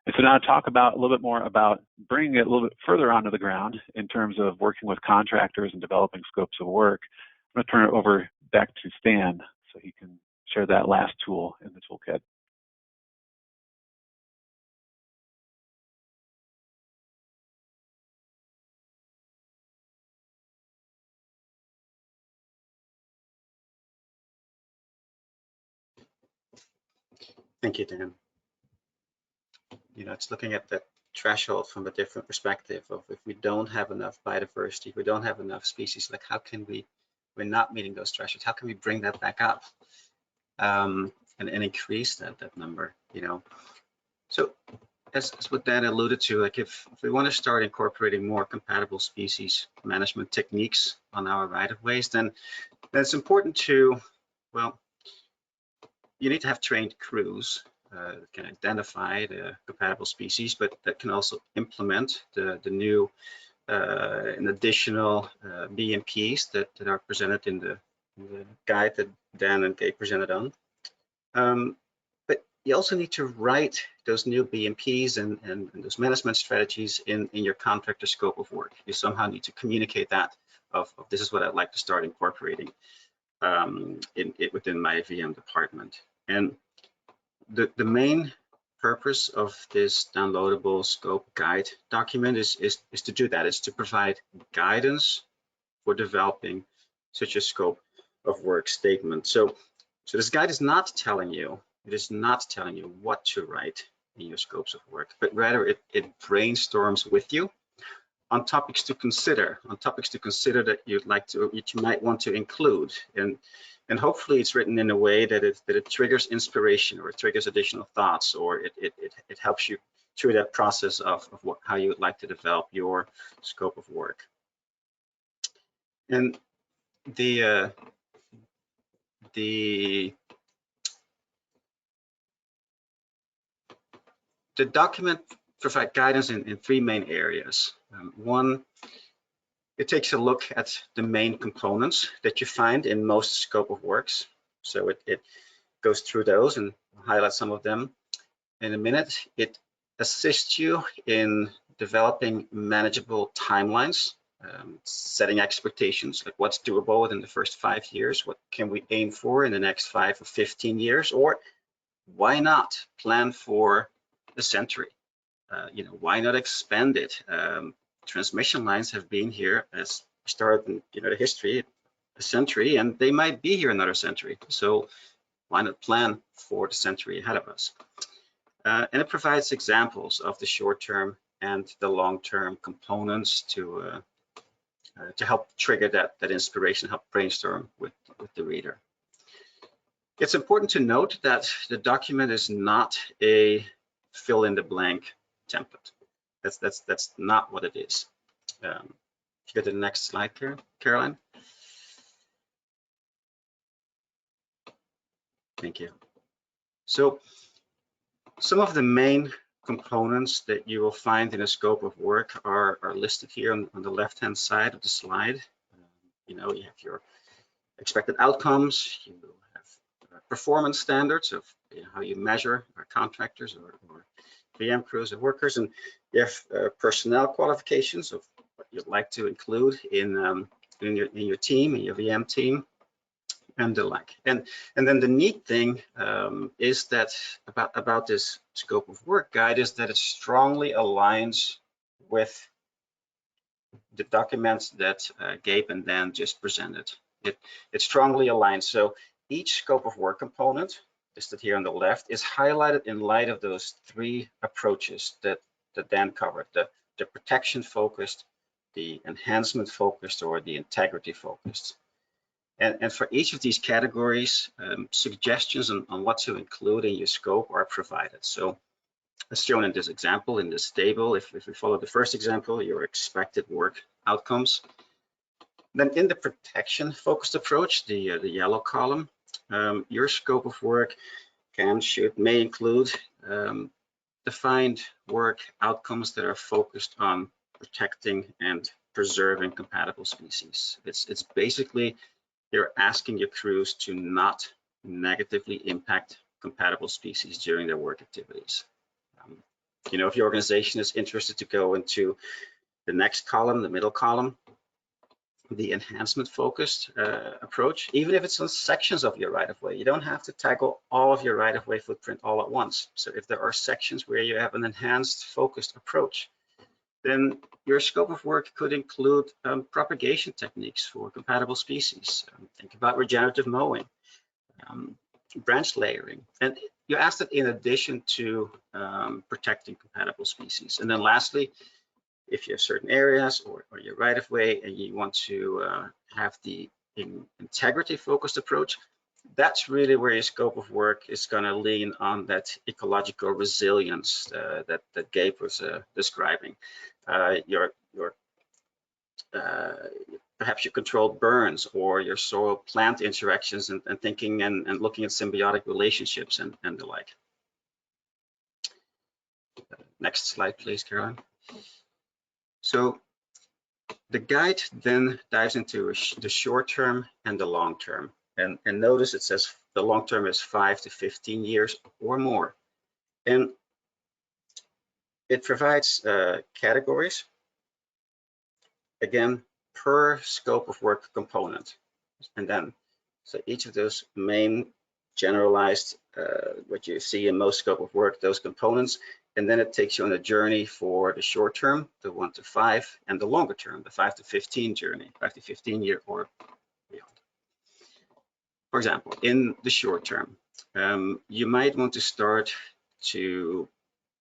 And so now to talk about a little bit more about bringing it a little bit further onto the ground in terms of working with contractors and developing scopes of work, I'm going to turn it over back to Stan so he can share that last tool in the toolkit. Thank you, Dan. It's looking at that threshold from a different perspective of if we don't have enough biodiversity, if we don't have enough species, like how can we're not meeting those thresholds, how can we bring that back up and increase that number, So as what Dan alluded to, like if we want to start incorporating more compatible species management techniques on our right-of-ways, then it's important to, well, you need to have trained crews that can identify the compatible species, but that can also implement the new and additional BMPs that are presented in the guide that Dan and Gabe presented on. But you also need to write those new BMPs and those management strategies in your contractor scope of work. You somehow need to communicate that of this is what I'd like to start incorporating within my VM department. And the main purpose of this downloadable scope guide document is to do that. It's to provide guidance for developing such a scope of work statement. So this guide is not telling you, it is not telling you what to write in your scopes of work, but rather it brainstorms with you on topics to consider, that you might want to include. And hopefully it's written in a way that it triggers inspiration, or it triggers additional thoughts, or it helps you through that process of how you would like to develop your scope of work. And the the document provides guidance in three main areas. One, it takes a look at the main components that you find in most scope of works. So it goes through those and highlight some of them. In a minute, it assists you in developing manageable timelines, setting expectations, like what's doable within the first 5 years, what can we aim for in the next 5 or 15 years, or why not plan for a century? Why not expand it? Transmission lines have been here as started in the history, a century, and they might be here another century. So why not plan for the century ahead of us? And it provides examples of the short-term and the long-term components to help trigger that inspiration, help brainstorm with the reader. It's important to note that the document is not a fill-in-the-blank template. That's not what it is. If you go to the next slide, Caroline. Thank you. So some of the main components that you will find in a scope of work are listed here on the left-hand side of the slide. You have your expected outcomes, you have performance standards of how you measure contractors or VM crews or workers, and you have personnel qualifications of what you'd like to include in your team, in your VM team, and the like. And then the neat thing is that about this scope of work guide is that it strongly aligns with the documents that Gabe and Dan just presented. It strongly aligns. So each scope of work component listed here on the left is highlighted in light of those three approaches that Dan covered: the protection focused, the enhancement focused, or the integrity focused. And for each of these categories, suggestions on what to include in your scope are provided. So as shown in this example, in this table, if we follow the first example, your expected work outcomes. Then in the protection focused approach, the yellow column, your scope of work may include defined work outcomes that are focused on protecting and preserving compatible species. It's basically you're asking your crews to not negatively impact compatible species during their work activities. If your organization is interested to go into the next column, the middle column, the enhancement focused approach, even if it's on sections of your right-of-way, you don't have to tackle all of your right-of-way footprint all at once. So if there are sections where you have an enhanced focused approach, then your scope of work could include propagation techniques for compatible species. Think about regenerative mowing, branch layering, and you asked it in addition to protecting compatible species. And then lastly, if you have certain areas or your right-of-way and you want to have the integrity focused approach, that's really where your scope of work is going to lean on that ecological resilience that Gabe was describing. Perhaps your controlled burns or your soil plant interactions and thinking and looking at symbiotic relationships and the like. Next slide, please, Caroline. So the guide then dives into the short term and the long term. And notice it says the long term is 5 to 15 years or more. And it provides categories, again, per scope of work component. And then, so each of those main generalized, what you see in most scope of work, those components, and then it takes you on a journey for the short term, the 1 to 5, and the longer term, the 5 to 15 journey, 5 to 15 year or beyond. For example, in the short term, you might want to start to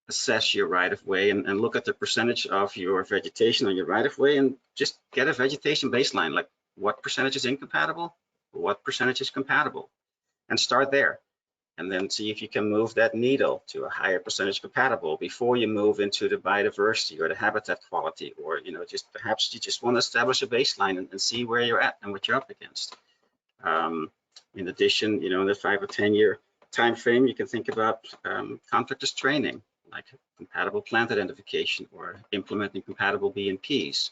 assess your right-of-way and look at the percentage of your vegetation on your right-of-way and just get a vegetation baseline, like what percentage is incompatible, what percentage is compatible, and start there. And then see if you can move that needle to a higher percentage compatible before you move into the biodiversity or the habitat quality, or just perhaps you just want to establish a baseline and see where you're at and what you're up against. In addition, in the 5 or 10 year time frame, you can think about contractors training, like compatible plant identification or implementing compatible BMPs.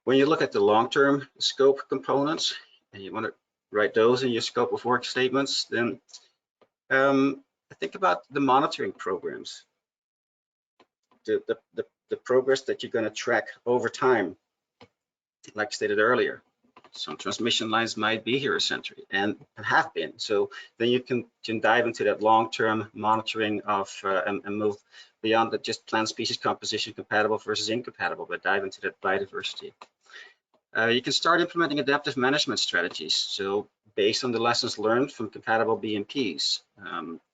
When you look at the long-term scope components, and you want to write those in your scope of work statements, then think about the monitoring programs, the progress that you're going to track over time, like stated earlier. Some transmission lines might be here a century and have been. So then you can dive into that long-term monitoring of and move beyond the just plant species composition, compatible versus incompatible, but dive into that biodiversity. You can start implementing adaptive management strategies. So based on the lessons learned from compatible BMPs,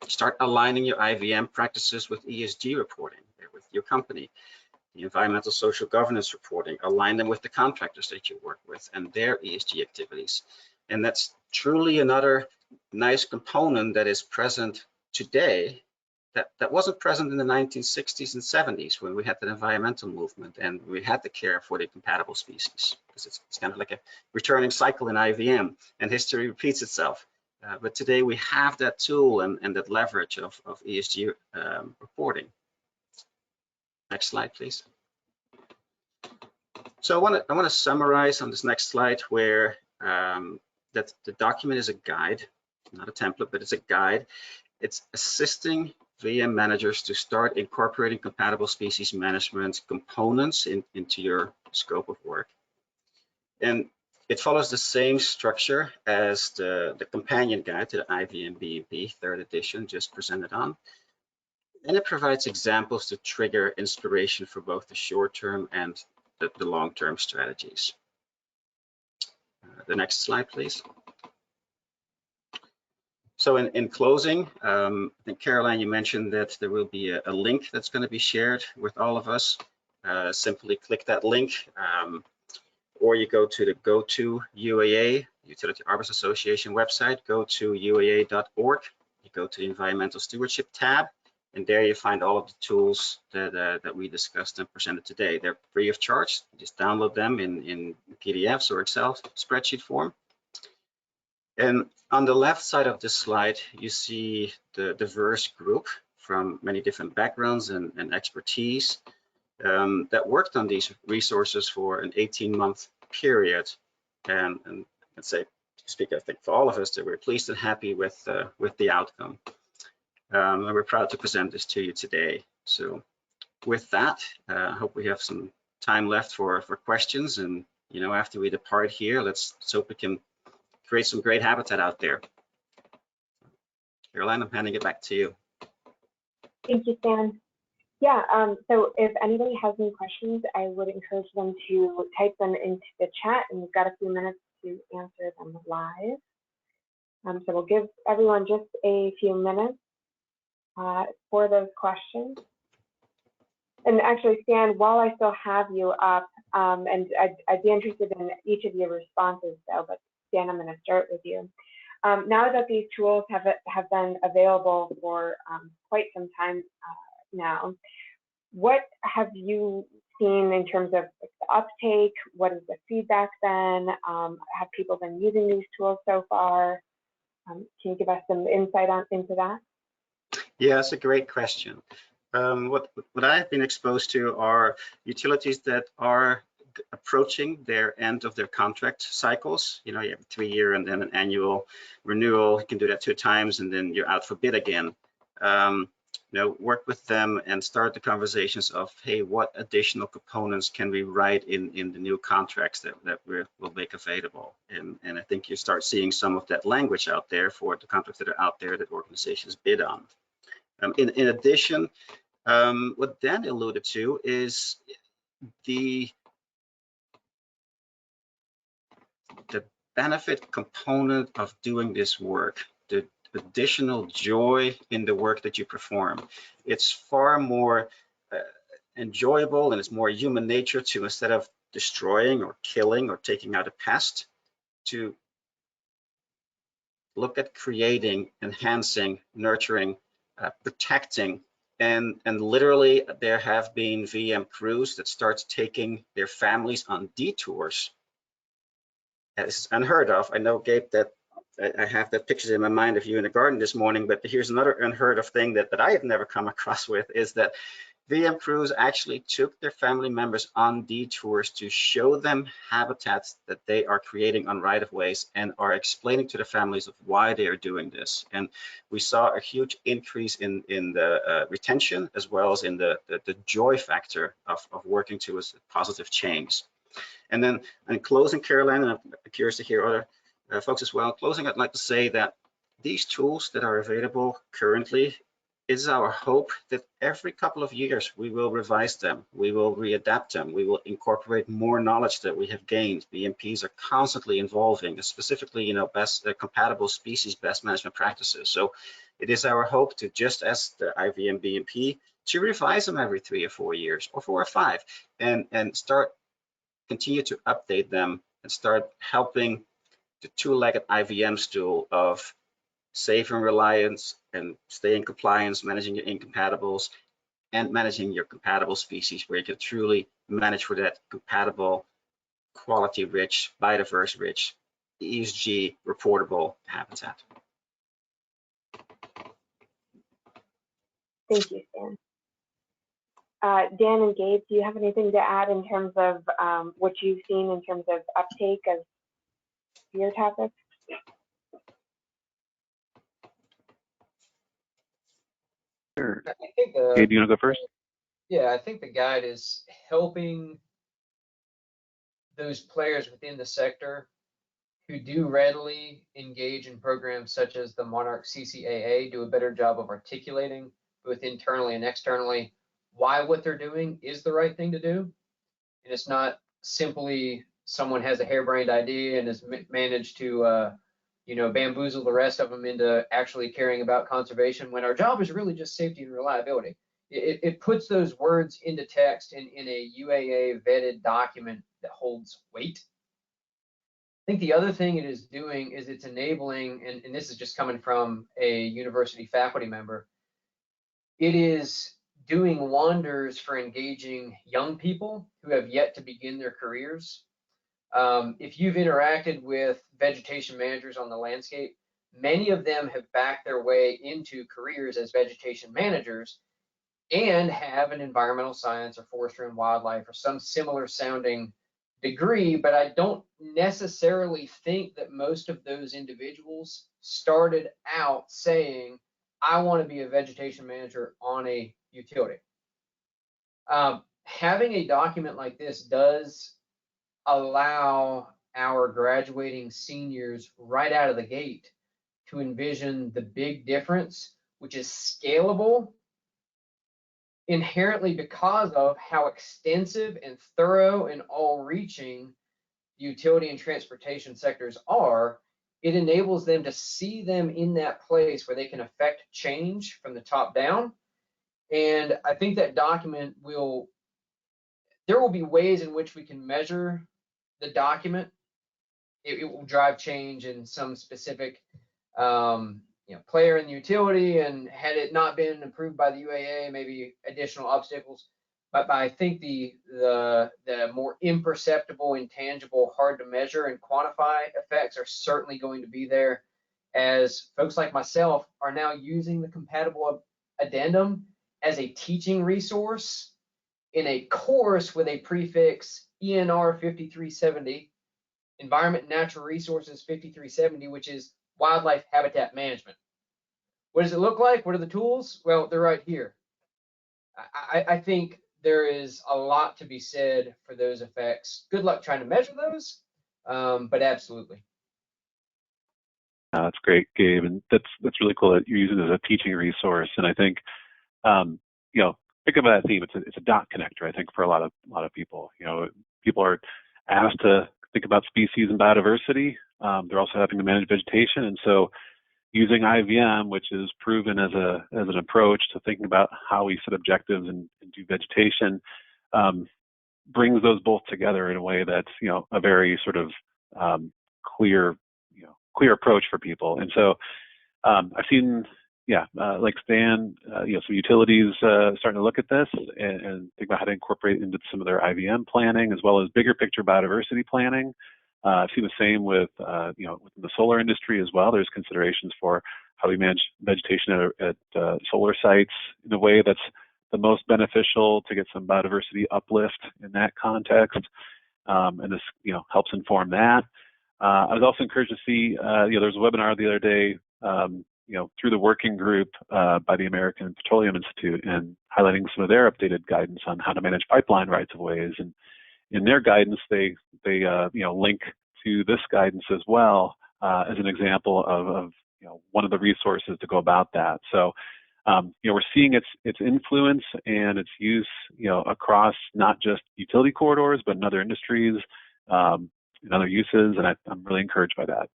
start aligning your IVM practices with ESG reporting with your company. The environmental social governance reporting, align them with the contractors that you work with and their ESG activities. And that's truly another nice component that is present today that wasn't present in the 1960s and 70s when we had the environmental movement and we had the care for the compatible species. Because it's kind of like a returning cycle in IVM and history repeats itself. But today we have that tool and that leverage of ESG reporting. Next slide, please. So I want to summarize on this next slide where that the document is a guide, not a template, but it's a guide. It's assisting VM managers to start incorporating compatible species management components into your scope of work. And it follows the same structure as the companion guide to the IVM BMP 3rd edition just presented on. And it provides examples to trigger inspiration for both the short-term and the long-term strategies. The next slide, please. So in closing, I think Caroline, you mentioned that there will be a link that's going to be shared with all of us. Simply click that link, or you go to the GoTo UAA, Utility Arborist Association website, go to uaa.org. You go to the Environmental Stewardship tab, and there you find all of the tools that we discussed and presented today. They're free of charge. Just download them in PDFs or Excel spreadsheet form. And on the left side of this slide, you see the diverse group from many different backgrounds and expertise that worked on these resources for an 18-month period. And I'd say, to speak, I think, for all of us, that we're pleased and happy with the outcome. And we're proud to present this to you today. So with that, I hope we have some time left for questions. And, after we depart here, let's hope we can create some great habitat out there. Caroline, I'm handing it back to you. Thank you, Stan. Yeah, so if anybody has any questions, I would encourage them to type them into the chat, and we've got a few minutes to answer them live. So we'll give everyone just a few minutes for those questions. And actually, Stan, while I still have you up, and I'd be interested in each of your responses though, but Stan, I'm going to start with you. Now that these tools have been available for quite some time now, what have you seen in terms of the uptake? What is the feedback been? Have people been using these tools so far? Can you give us some insight into that? Yeah, that's a great question. What I've been exposed to are utilities that are approaching their end of their contract cycles. You have a 3-year and then an annual renewal. You can do that 2 times and then you're out for bid again. Work with them and start the conversations of, hey, what additional components can we write in the new contracts that we'll make available? And I think you start seeing some of that language out there for the contracts that are out there that organizations bid on. In addition, what Dan alluded to is the benefit component of doing this work, the additional joy in the work that you perform. It's far more enjoyable and it's more human nature to, instead of destroying or killing or taking out a pest, to look at creating, enhancing, nurturing, protecting. And literally there have been VM crews that start taking their families on detours It's unheard of. I know, Gabe, that I have that picture in my mind of you in the garden this morning, but here's another unheard of thing that I have never come across with, is that VM crews actually took their family members on detours to show them habitats that they are creating on right-of-ways and are explaining to the families of why they are doing this. And we saw a huge increase in the retention, as well as in the joy factor of working towards positive change. And then in closing, Caroline, and I'm curious to hear other folks as well. In closing, I'd like to say that these tools that are available currently, it's our hope that every couple of years we will revise them, we will readapt them, we will incorporate more knowledge that we have gained. BMPs are constantly evolving, specifically, best compatible species best management practices. So it is our hope to, just as the IVM BMP, to revise them every 3 or 4 years, or 4 or 5, and continue to update them and start helping the two-legged IVM stool of safe and reliance and stay in compliance, managing your incompatibles, and managing your compatible species, where you can truly manage for that compatible, quality-rich, biodiverse-rich, ESG reportable habitat. Thank you, Stan. Dan and Gabe, do you have anything to add in terms of what you've seen in terms of uptake of your topics? Sure. I think Gabe, do you want to go first? yeah, I think the guide is helping those players within the sector who do readily engage in programs such as the Monarch CCAA do a better job of articulating, both internally and externally, why what they're doing is the right thing to do. And it's not simply someone has a harebrained idea and has managed to bamboozle the rest of them into actually caring about conservation, when our job is really just safety and reliability. It puts those words into text in a UAA vetted document that holds weight. I think the other thing it is doing is it's enabling, and this is just coming from a university faculty member, it is doing wonders for engaging young people who have yet to begin their careers. If you've interacted with vegetation managers on the landscape, many of them have backed their way into careers as vegetation managers and have an environmental science or forestry and wildlife or some similar sounding degree, but I don't necessarily think that most of those individuals started out saying, I want to be a vegetation manager on a utility. Having a document like this does allow our graduating seniors right out of the gate to envision the big difference, which is scalable inherently because of how extensive and thorough and all-reaching the utility and transportation sectors are. It enables them to see them in that place where they can affect change from the top down. And I think that document there will be ways in which we can measure the document. It will drive change in some specific player in the utility, and had it not been approved by the UAA, maybe additional obstacles. But I think the more imperceptible, intangible, hard to measure and quantify effects are certainly going to be there, as folks like myself are now using the compatible addendum as a teaching resource in a course with a prefix ENR 5370, Environment and Natural Resources 5370, which is wildlife habitat management. What does it look like? What are the tools? Well, they're right here. I think there is a lot to be said for those effects. Good luck trying to measure those, but absolutely. That's great, Gabe, and that's really cool that you're using it as a teaching resource. And I think, think about that theme. It's a dot connector, I think, for a lot of people. People are asked to think about species and biodiversity. They're also having to manage vegetation, and so using IVM, which is proven as an approach to thinking about how we set objectives and do vegetation, brings those both together in a way that's a very sort of clear approach for people. And so I've seen like Stan, some utilities starting to look at this and think about how to incorporate it into some of their IVM planning, as well as bigger picture biodiversity planning. I've seen the same with, within the solar industry as well. There's considerations for how we manage vegetation at solar sites in a way that's the most beneficial to get some biodiversity uplift in that context. And this, helps inform that. I was also encouraged to see, there was a webinar the other day, through the working group by the American Petroleum Institute, and highlighting some of their updated guidance on how to manage pipeline rights of ways. And in their guidance, they link to this guidance as well as an example of one of the resources to go about that. So we're seeing its influence and its use across not just utility corridors but in other industries and other uses, and I'm really encouraged by that.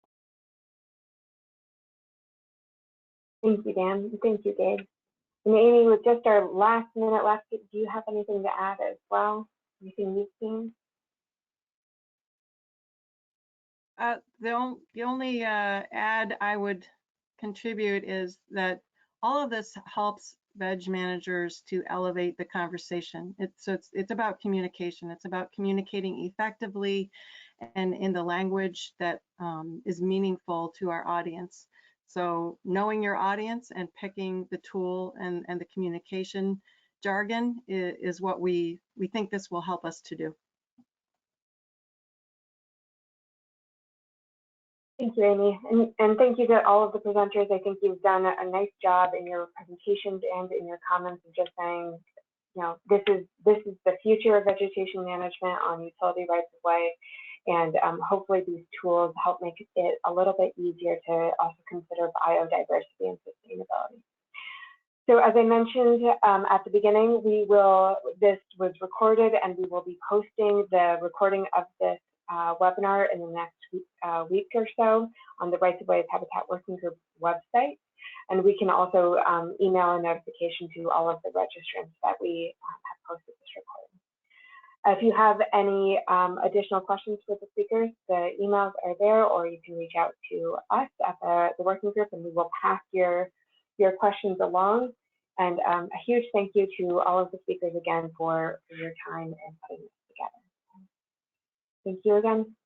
Thank you, Dan. Thank you, Gabe. And Amy, with just our last minute left, do you have anything to add as well? Anything you've seen? The only add I would contribute is that all of this helps veg managers to elevate the conversation. It's about communication. It's about communicating effectively and in the language that is meaningful to our audience. So knowing your audience and picking the tool and the communication jargon is what we think this will help us to do. Thank you, Amy, and thank you to all of the presenters. I think you've done a nice job in your presentations and in your comments of just saying, this is the future of vegetation management on utility rights of way, and hopefully these tools help make it a little bit easier to also consider biodiversity and sustainability. So as I mentioned at the beginning, this was recorded, and we will be posting the recording of this webinar in the next week or so on the Rights of Ways Habitat Working Group website. And we can also email a notification to all of the registrants that we have posted this recording. If you have any additional questions for the speakers, the emails are there, or you can reach out to us at the working group, and we will pass your questions along. And a huge thank you to all of the speakers again for your time and putting this together. Thank you again.